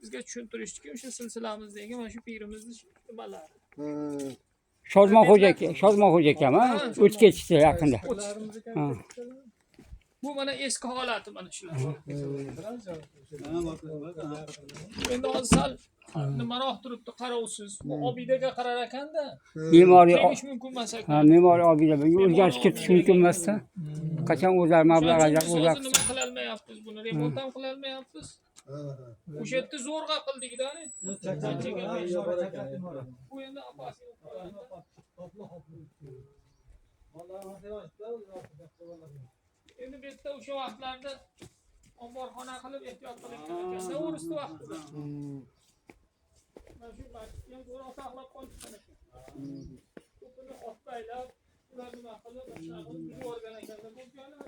bizga tushuntirishdiki, o'sha silsilamizdagi mana shu pirimizni nimalari. Shodmon xo'ja akam, ha? O'tib ketishdi yaqinda. Ha. Bu mana eski holati mana shular. Endi hozir sal nimaroq turibdi, qarovsiz. Bu obidaga qarar ekanda. Me'moriy tegish mumkin emas ekan. ha, me'moriy obida o'zgarish kiritish mumkin emasda. Qachon o'zar mablag' ajab o'zar. Hozir nima qila olmayapmiz buni, remont ham qila olmayapmiz. O'sha yerda zo'rg'a qildik-da. Bu endi apasi. Endi bu yerda o'sha vaqtlarda omborxona qilib ehtiyot qilayotgan ekan. O'risdi vaqtida. Mana shu ham zo'rg'a saqlab qolishgan ekan. Ko'pini otbaylab, ular nima qilib, yuborgan ekan-da bo'lganlar.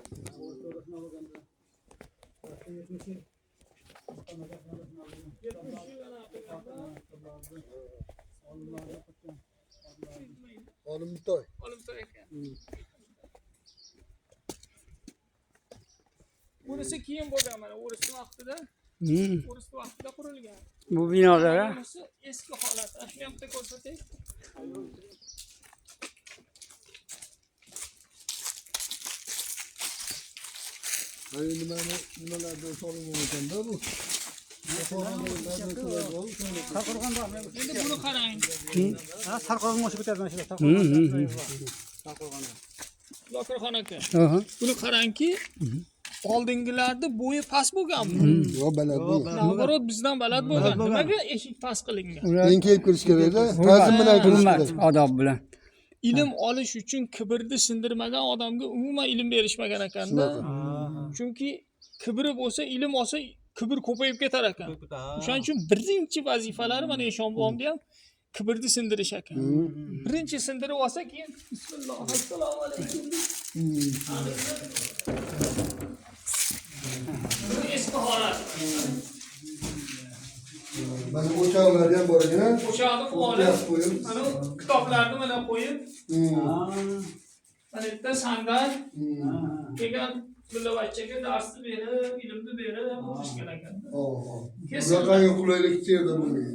Olimtoy. Olimtoy ekan. Bunisi keyin bo'lgan mana o'risdi vaqtida. O'risdi vaqtida qurilgan. Bu binolar, ha? Bunisi eski holati. Shuni ham bitta ko'rsatay. Nimalarda solingan ekanda bu? Endi buni qarang. Ha, sarqog'ini o'sib ketadi mana shu. Lokirxon aka. Aha. Buni qarangki, oldingilarda bo'yi past bo'lganmi? Yo'q, baland bu. Navorot bizdan baland bo'lgan. Nimaga eshik past qilingan? Men kelib kirish kerak-da. Ta'zim bilan kirish Hurmat, kerak. odob bilan. Ilm olish uchun kibrni sindirmagan odamga umuman ilm berishmagan ekanda. Chunki kibri bo'lsa, ilm olsa, kibr ko'payib ketar ekan. O'shaning uchun birinchi vazifalari mana Eshon bobomda ham kibrni sindirish ekan. Birinchi sindirib olsa, keyin bismillah, assalomu alaykum. Bu eski holat. Mana o'choqlar ham bor ekan. O'shani qo'yib, mana kitoblarni mana qo'yib, mana bitta sangar, kelgan bilavachchaga darsni berib, ilmni berib o'tishgan ekan. Bunaqa qulaylik yerda bo'lmaydi.